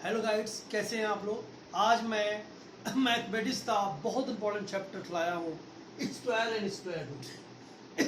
Hello guides, कैसे हैं आप लोग। आज मैं मैथमेटिक्स का बहुत इंपॉर्टेंट चैप्टर लाया हूँ, स्क्वायर एंड स्क्वायर रूट।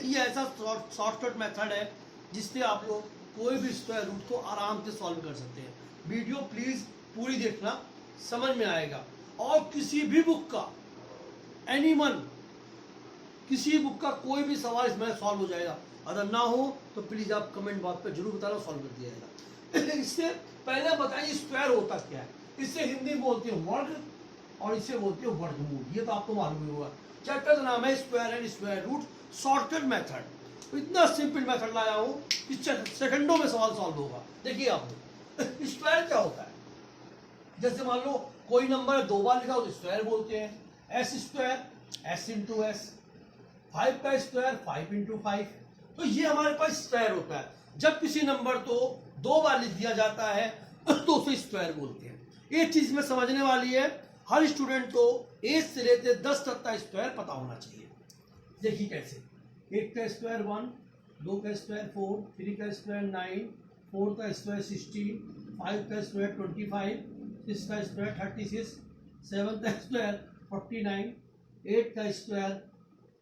ये ऐसा शॉर्टकट मेथड है जिससे आप लोग कोई भी स्क्वायर रूट को आराम से सॉल्व कर सकते हैं। वीडियो प्लीज़ पूरी देखना, समझ में आएगा। और किसी भी बुक का किसी बुक का कोई भी सवाल इसमें सॉल्व हो जाएगा। अगर ना हो तो प्लीज़ आप कमेंट बॉक्स पे जरूर बताना, सॉल्व कर दिया जाएगा। इससे पहले बताइए स्क्वायर होता क्या है। इससे हिंदी में बोलते हैं वर्ग और इसे बोलते हैं वर्गमूल। ये तो आपको मालूम ही होगा। चैप्टर का नाम है square and square root, shortcut method. इतना सिंपल मेथड लाया हूँ कि सेकंडों में सवाल सॉल्व होगा। देखिए आप स्क्वायर क्या होता है। जैसे मान लो कोई नंबर 2 बार लिखा हो तो स्क्वायर बोलते हैं। S square S into S, 5 का स्क्वायर 5 इंटू 5। तो ये हमारे पास स्क्वायर होता है। जब किसी नंबर को 2 बार लिख दिया जाता है तो उसे स्क्वायर बोलते हैं। ये चीज में समझने वाली है। हर स्टूडेंट को 1 से लेकर 10 तक का स्क्वायर पता होना चाहिए। देखिए कैसे। 1 का स्क्वायर 1, 2 का स्क्वायर 4, 3 का स्क्वायर 9, 4 का स्क्वायर 16, 5 का स्क्वायर 25, 6 का स्क्वायर 36, 7 का स्क्वायर 49, 8 का स्क्वायर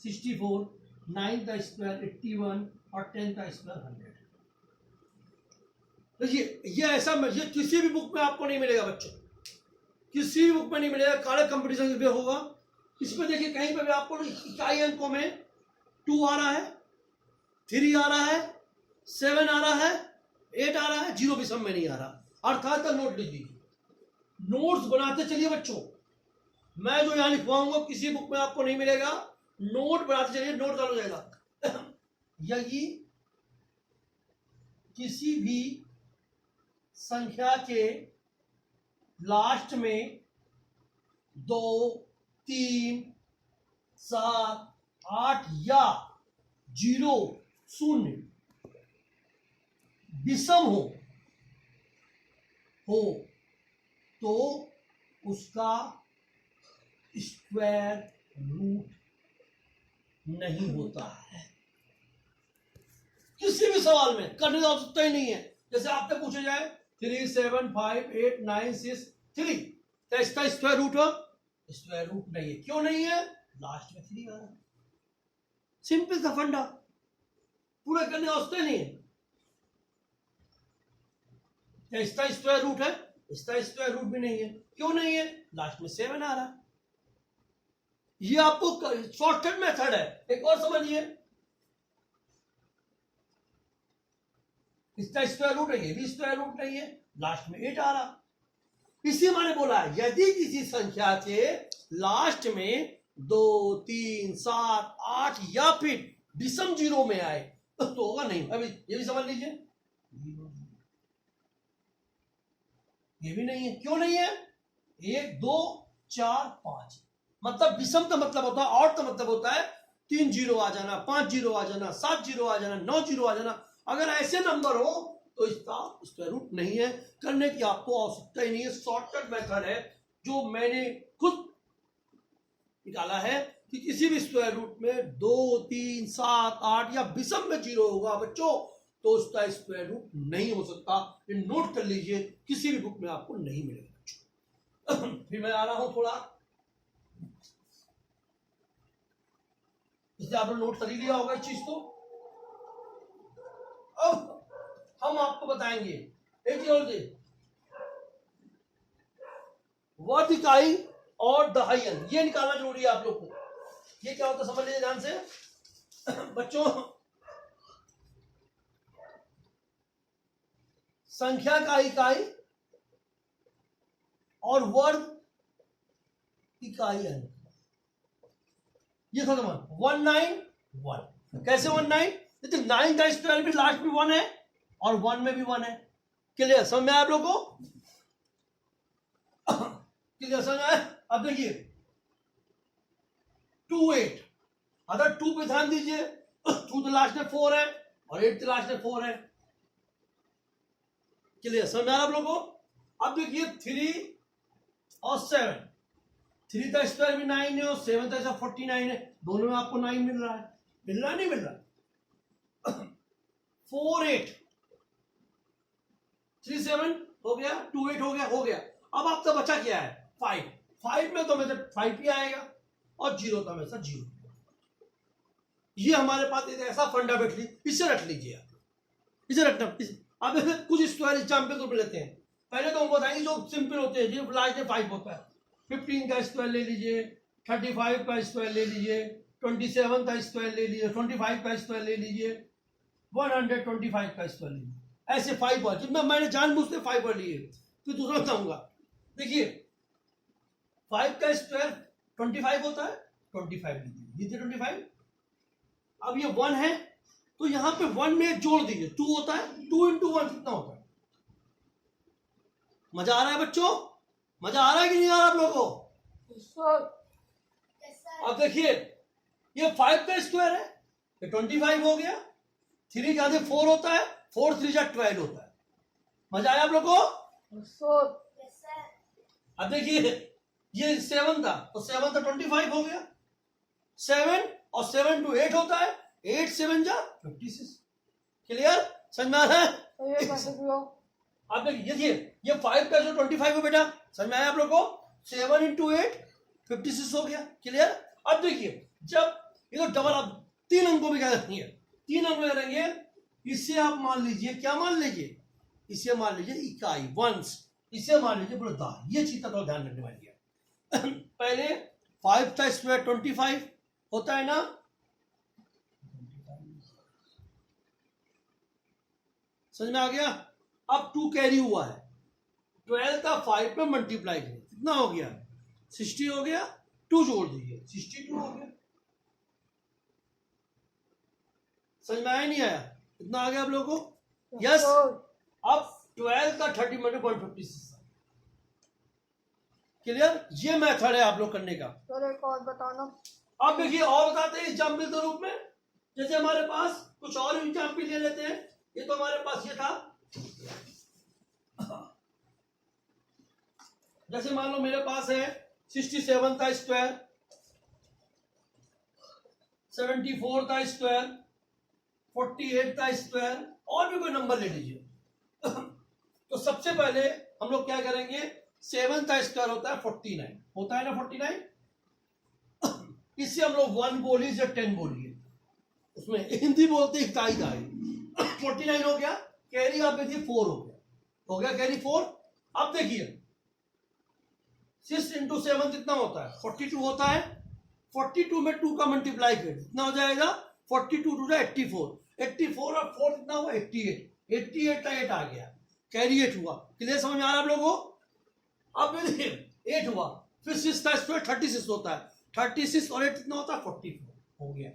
64, 9 का स्क्वायर 81 और 10 का स्क्वायर 100। तो ये ऐसा ये किसी भी बुक में आपको नहीं मिलेगा बच्चों, किसी भी बुक में नहीं मिलेगा। काले कंपटीशन में होगा। इसमें देखिए कहीं पर भी आपको इकाई अंकों में 2 आ रहा है, 3 आ रहा है, 7 आ रहा है, 8 आ रहा है, 0 भी सब में नहीं आ रहा। अर्थात नोट लिख लीजिए, नोट्स बनाते चलिए बच्चों। मैं जो यहाँ लिखवाऊंगा किसी बुक में आपको नहीं मिलेगा। नोट बनाते चलिए, नोट चालू हो जाएगा। यदि किसी भी संख्या के लास्ट में 2, 3, 7, 8 या 0, 0 विषम हो तो उसका स्क्वायर रूट नहीं होता है। किसी भी सवाल में करने का आवश्यकता ही नहीं है। जैसे आपसे पूछे जाए 3, 7, 5, 8, 9, 6, 3, तो इसका स्क्वायर रूट हो, स्क्वायर रूट नहीं है। क्यों नहीं है? लास्ट में 3 आ रहा है। सिंपल सा फंडा, पूरा करने का आवश्यकता ही नहीं है। इसका स्क्वायर रूट है, इसका स्क्वायर रूट भी नहीं है। क्यों नहीं है? लास्ट में 7 आ रहा है। ये आपको शॉर्टकट मेथड है। एक और समझिए, इसका स्क्वायर रूट है, ये भी स्क्वायर रूट नहीं है, लास्ट में 8 आ रहा। इसी मैंने बोला है यदि किसी संख्या के लास्ट में 2, 3, 7, 8 या फिर विषम 0 में आए तो होगा नहीं। अभी ये भी समझ लीजिए, ये भी नहीं है। क्यों नहीं है? 1, 2, 4, 5 मतलब विषम का मतलब होता है, और का मतलब होता है 3 0 आ जाना, 5 0 आ जाना, 7 0 आ जाना, 9 0 आ जाना। अगर ऐसे नंबर हो तो इसका स्क्वायर रूट नहीं है। करने की आपको आवश्यकता ही नहीं है। शॉर्टकट मेथड है जो मैंने खुद निकाला है कि किसी भी स्क्वायर रूट में 2, 3, 7, 8 या विषम में 0 होगा बच्चों तो उसका स्क्वायर रूट नहीं हो सकता। ये नोट कर लीजिए, किसी भी बुक में आपको नहीं मिलेगा बच्चों। फिर मैं आ रहा हूं थोड़ा, इसलिए आपने नोट कर ही लिया होगा इस चीज को। अब हम आपको बताएंगे एक चीज और, वर्ग इकाई और दहाई अंक, ये निकालना जरूरी है आप लोग को। ये क्या होता है समझ लीजिए ध्यान से बच्चों। संख्या का इकाई और वर्ग इकाई अंक, ये था समझ। 191 कैसे 19? 9 का स्क्वायर भी लास्ट में 1 है और 1 में भी 1 है। क्लियर समझ में आया आप लोग को? क्लियर समझ में आया? अब देखिए 2, 8, अगर 2 पे ध्यान दीजिए, 2 तो लास्ट में 4 है और 8 तो लास्ट में 4 है। क्लियर समझ में आ रहा आप लोग को? अब देखिए 3 और 7, 3 का स्क्वायर भी 9 है और 7 का 49 है। दोनों में आपको 9 मिल रहा है, मिल रहा है नहीं मिल रहा? 4, 8, 3, 7 हो गया, 2 8 हो गया। अब आपका बचा क्या है 5। 5 में तो हमेशा 5 ही आएगा और 0 तो हमेशा 0। ये हमारे पास एक ऐसा फंडामेंटली, इसे रख लीजिए आप, इसे रखना। अब कुछ स्क्वायर एग्जाम्पल तो लेते हैं। पहले तो हम बताएंगे जो सिंपल होते हैं, जो लार्ज में 5 होता है। 15 का स्क्वायर ले लीजिए, 35 का स्क्वायर ले लीजिए, 27 का स्क्वायर ले लीजिए, 25 का स्क्वायर ले लीजिए, 125 का स्क्वायर ले लीजिए। ऐसे 5 बार जितना मैंने जानबूझ के 5 बार लिए, फिर दूसरा बताऊंगा। देखिए 5 का स्क्वायर 25 होता है, 25 लीजिए 25। अब ये 1 है तो यहां पे 1 में जोड़ दीजिए, 2 होता है, 2 इंटू 1 कितना होता है? मजा आ रहा है बच्चों? मजा आ रहा है कि नहीं आ रहा आप लोगों को? अब देखिए ये 5 का स्क्वायर है, ये 25 हो गया। 3 का 4 होता है, 4 3 जा 12 होता है। मजा आया आप लोगों को? अब देखिए ये 7 था तो 7 तो 25 हो गया। 7 और 7 टू 8 होता है, 8 7 जा 56। क्लियर? समझ में आ रहा है? अब देखिए ये 5 का जो 25 है बेटा, समझ में आया आप लोग को? 7 इंटू 8 56 हो गया। क्लियर? अब देखिए जब ये तो डबल, अब 3 अंकों में क्या करेंगे, 3 अंक में करेंगे। इससे आप मान लीजिए, क्या मान लीजिए, इसे मान लीजिए इकाई, वंस। इसे मान लीजिए वृद्धा। ये चीज का ध्यान रखने वाली है। पहले 5 का स्क्वायर 25 होता है ना, समझ में आ गया? अब 2 कैरी हुआ है, 12 का 5 पे मल्टीप्लाई करें, कितना हो गया 60 हो गया। 2 जोड़ दीजिए, 62 हो गया। समझ में आया नहीं आया? इतना आ गया आप लोगों को? यस। अब 12 का 30 में 156। क्लियर? ये मेथड है आप लोग करने का। एक और बताना। अब देखिए और बताते हैं एग्जाम्पल के रूप में। जैसे हमारे पास कुछ और एग्जाम्पल ले लेते हैं। ये तो हमारे पास ये था, जैसे मान लो मेरे पास है 67 का स्क्वायर, 74 का स्क्वायर, 48 का स्क्वायर, और भी कोई नंबर ले लीजिए। तो सबसे पहले हम लोग क्या करेंगे, 7 का स्क्वायर होता है 49, होता है ना 49। इससे हम लोग 1 बोलिए या 10 बोलिए, उसमें हिंदी बोलते हैं इकाई का है। 49 हो गया, कैरी आप देखिए 4 हो गया कैरी 4। अब देखिए 6 इंटू 7 कितना होता है 42 होता है। 42 में 2 का मल्टीप्लाई कर कितना हो जाएगा 42 टू 84। 84 और 4 कितना हुआ 88। 88 का 8 आ गया, कैरी 8 हुआ। क्लियर? समझ में आ रहा है आप लोगों को? अब देखिए 8 हुआ, फिर 6 का स्क्वायर 36 होता है। 36 और 8 कितना होता है 44 हो गया।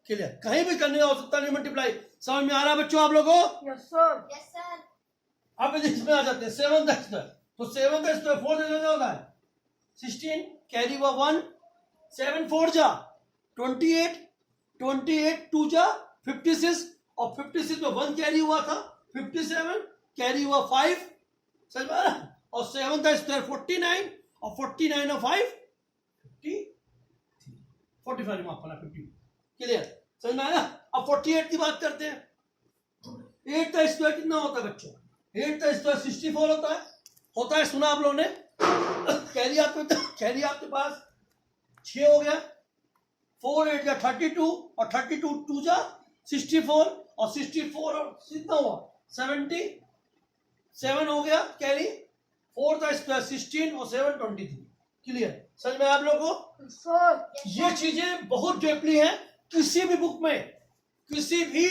क्लियर? कहीं भी करने का हो सकता नहीं मल्टीप्लाई। समझ में आ रहा है बच्चों आप लोगों को? Yes sir. Yes sir. अब इसमें आ जाते हैं 7 का स्क्वायर, तो 7 का स्क्वायर 4 से होता है 16, कैरी हुआ 1, 7 4 जा 28, 28 2 जा 56, और 56 में 1 कैरी हुआ था 57, कैरी हुआ 5। समझ में आ रहा है? और 7 का स्क्वायर 49, और 49 और 5 45 माफ करना 50। क्लियर? समझ में आया? अब 48 की बात करते हैं। 8 का स्क्वायर कितना होता है बच्चों? 8 का स्क्वायर 64 होता है, सुना आप लोगों ने? कैरी आपके पास 6 हो गया। 4 8 जा 32, और 32 2 जा 64, और 64 और कितना हुआ 77 हो गया कैरी। 4 का स्क्वायर 16 और 7 23। क्लियर? समझ में आप लोगों को? सर ये चीजें बहुत डेपली है, किसी भी बुक में किसी भी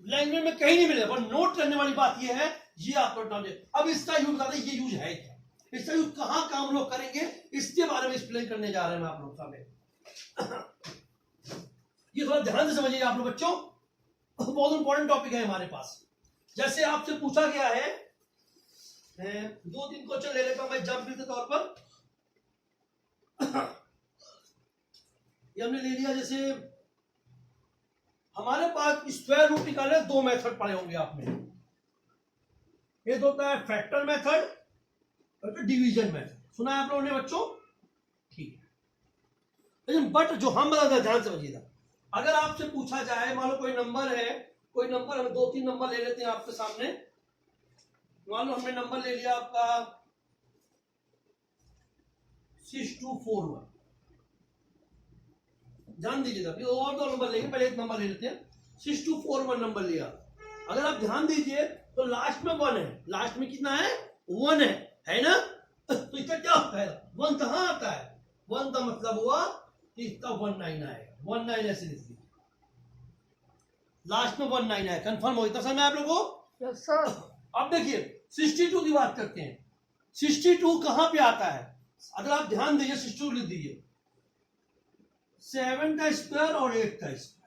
लैंग्वेज में कहीं नहीं मिले। पर नोट करने वाली बात ये है, ये आप लोग नॉलेज। अब इसका यूज बताते हैं, ये यूज है क्या, इसका यूज कहां काम लोग करेंगे, इसके बारे में एक्सप्लेन करने जा रहे हैं आप लोग सामने। ये थोड़ा ध्यान से समझिए आप लोग बच्चों, बहुत इंपॉर्टेंट टॉपिक है हमारे पास। जैसे आपसे पूछा गया है, 2-3 क्वेश्चन ले लेता हूं मैं एग्जाम्पल के तौर पर। ये हमने ले लिया, जैसे हमारे पास स्क्वायर रूट निकालने 2 मेथड पढ़े होंगे आपने। एक होता है फैक्टर मेथड और डिवीजन मेथड। सुना है आप लोगों ने बच्चों? ठीक है, लेकिन बट जो हम बता ध्यान से समझिएगा। अगर आपसे पूछा जाए, मान लो कोई नंबर है, कोई नंबर, हम 2-3 नंबर ले लेते हैं आपके सामने। मान लो हमने नंबर ले लिया आपका 6241, ध्यान दीजिए तब, और दो नंबर लेंगे, पहले एक नंबर ले लेते हैं। 6241 नंबर लिया। अगर आप ध्यान दीजिए तो लास्ट में 1 है, लास्ट में कितना है 1 है ना। तो इसका क्या होता है 1 कहां आता है, 1 का मतलब हुआ कि इसका 19 आएगा, 19 ऐसे लिख दीजिए, लास्ट में 19 है। कंफर्म हो इतना समय आप लोगों को? Yes sir. अब देखिए 62 की बात करते हैं। 62 कहां पे आता है, अगर आप ध्यान दीजिए 62 लिख दीजिए, 7 का स्क्वायर और 8 का स्क्वायर।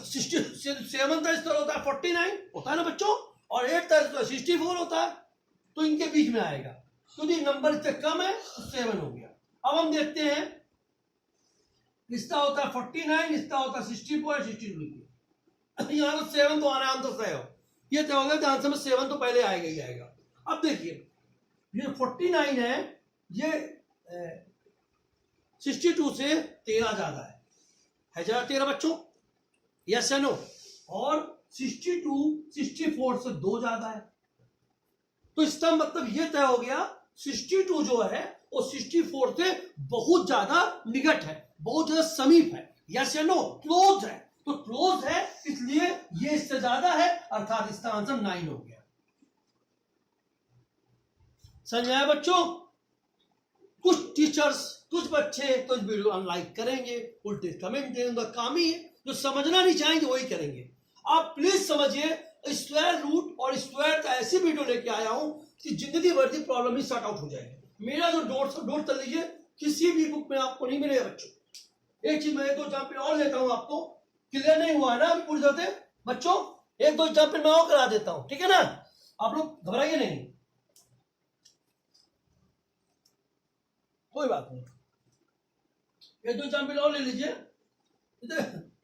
7 का स्क्वायर होता है 49 होता है ना बच्चों, और 8 का स्क्वायर 64 होता है, तो इनके बीच में आएगा। क्योंकि नंबर इससे कम है तो 7 हो गया। अब हम देखते हैं, इसका होता है 49, इसका होता है 64, 62 लिखिए। यहाँ तो 7 तो आना आंसर तय हो, ये तय होगा कि आंसर में 7 तो पहले आएगा ही आएगा। अब देखिए ये 49 है, ये 62 से 13 ज्यादा है ज्यादा 13 बच्चों, यस या नो। और 62 64 से 2 ज्यादा है, तो इसका मतलब ये तय हो गया 62 जो है वो 64 से बहुत ज्यादा निकट है, बहुत ज्यादा समीप है, यस या नो, क्लोज है। तो क्लोज है इसलिए ये इससे ज्यादा है, अर्थात इसका आंसर 9 हो गया। समझ आया बच्चों? कुछ टीचर्स, कुछ बच्चे तो इस वीडियो अनलाइक करेंगे, उल्टे कमेंट देंगे, उनका काम ही है, जो समझना नहीं चाहेंगे वही करेंगे। आप प्लीज समझिए, स्क्वायर रूट और स्क्वायर का ऐसी वीडियो लेके आया हूं कि जिंदगी भर की प्रॉब्लम ही सॉर्ट आउट हो जाएगी। मेरा जो नोट कर लीजिए, किसी भी बुक में आपको नहीं मिलेगा बच्चों। एक चीज मैं 1-2 एग्जाम्पल और लेता हूं, आपको क्लियर नहीं हुआ है ना अभी पूरी तरह से बच्चों, 1-2 एग्जाम्पल मैं और करा देता हूं, ठीक है ना, आप लोग घबराइए नहीं, कोई बात नहीं। 1-2 एग्जाम्पल और ले लीजिए।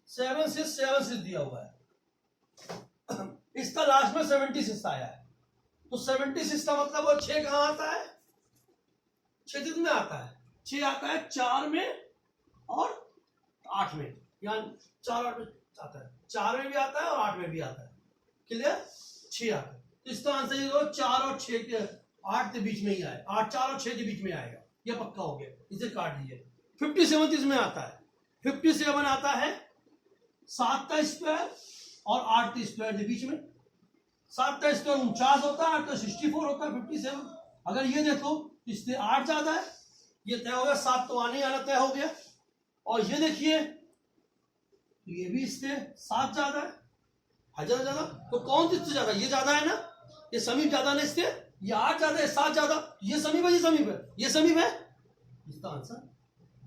7 से दिया हुआ है, इसका लास्ट में 76 आया है, तो 76 का मतलब वो 6 कहां आता है, 6 कितने आता है, 6 आता है 4 में और 8 में, यानी 4 8 में आता है, 4 में भी आता है और 8 में भी आता है, क्लियर, 6 आता है। तो इसका आंसर ये 4 और 6 के 8 के बीच में ही आएगा, 8 4 और 6 के बीच में आएगा, ये पक्का हो गया, इसे काट दीजिए। 57 इसमें आता है, 57 आता है 7 का स्क्वायर और 8 के स्क्वायर के बीच में। 7 का स्क्वायर 49 होता है, 8 का 64 होता है, 57। अगर ये देखो इससे 8 ज्यादा है, ये तय हो गया, 7 तो आने आना तय हो गया। और ये देखिए तो ये भी इससे 7 ज्यादा है, ज्यादा, तो कौन सी इससे ज्यादा, ये ज्यादा है ना, ये समीप ज्यादा ना इससे, ये 8 ज्यादा है 7 ज्यादा, ये समीप है, ये समीप है, ये समीप है। इसका आंसर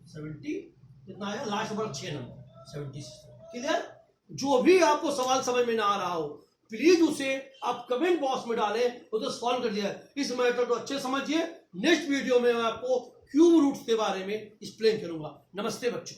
70 कितना आया, लास्ट नंबर 6 नंबर 76। क्लियर? जो भी आपको सवाल समझ में ना आ रहा हो प्लीज उसे आप कमेंट बॉक्स में डालें, तो सॉल्व कर दिया है। इस मैटर को अच्छे समझिए। नेक्स्ट वीडियो में मैं आपको क्यूब रूट्स के बारे में एक्सप्लेन करूंगा। नमस्ते बच्चों।